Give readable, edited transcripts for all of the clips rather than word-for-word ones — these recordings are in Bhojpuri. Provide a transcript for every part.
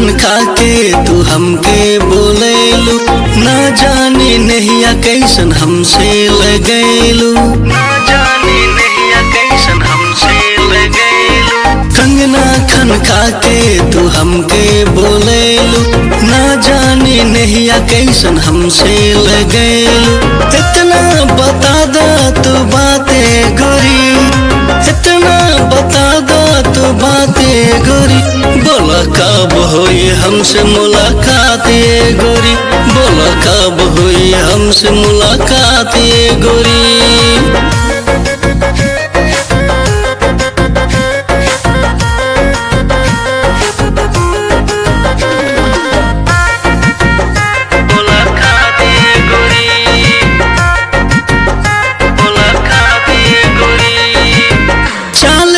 खा के तू हमके बोलेलू, ना जाने नहिया कैसन हमसे लगैलू, ना जाने नहिया कैसन हमसे लगैलू। कंगना खा के तू हमके बोलेलू, ना जाने नहिया कैसन हमसे लगैलू। इतना बता दा तू बातें गोरी, इतना बता दा तू बातें गोरी। बोला कब हुई हमसे मुलाकात ये गोरी, बोला कब हुई हमसे मुलाकात ये गोरी।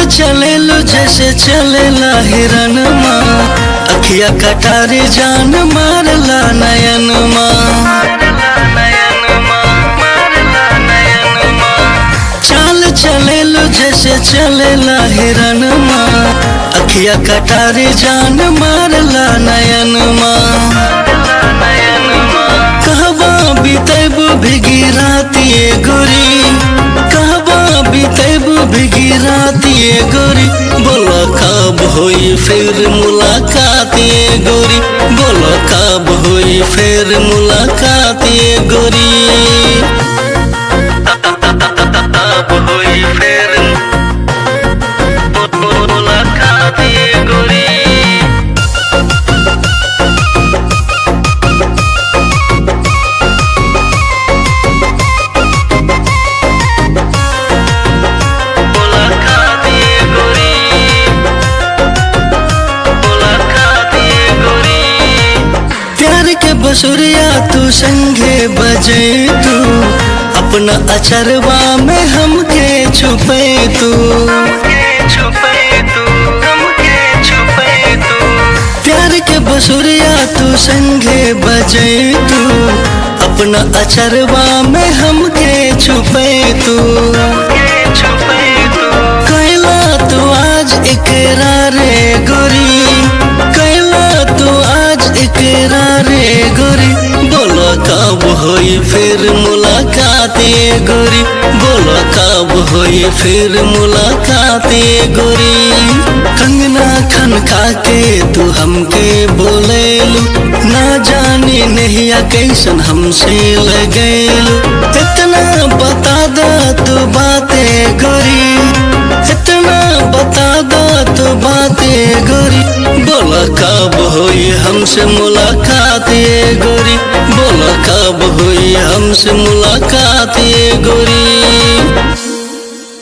चलेलू जैसे चलेला हिरन माँ, अखिया कटारी जान मारला नयन माँ। चाल चलेलू जैसे चलेला हिरन माँ, अखिया कटारी जान मारला नयन माँ। कहबा बीतेबू भिगी रात ये गोरी, कहबा बीतेबू भिगी रात ये गोरी। बोला कब हुई फिर मुलाकात ये गोरी, बोला कब हुई फिर मुलाकात ये गोरी। कब हुई फिर मुलाकात ये गोरी। बसुरिया तू संगे बजे तू, अपना अचरवा में हमके छुपे तू, प्यार के बसुरिया तू संगे बजे तू, अपना अचरवा में हमके छुपे तू। कैला तू आज इकरार गोरी, कैला तू आज इकरार गोरी। बोला कब हुई फिर मुलाकात ये गोरी, बोला कब हुई फिर मुलाकात ये गोरी। कंगना खा के तू हमके बोलेलू, ना जाने नहिया कैसन हमसे लगैलू। इतना बता दा तू बातें गोरी, इतना बता दा तू बातें गोरी। बोला कब हुई हमसे मुलाकात ये गोरी, बोला कब हुई हमसे मुलाकात ये गोरी।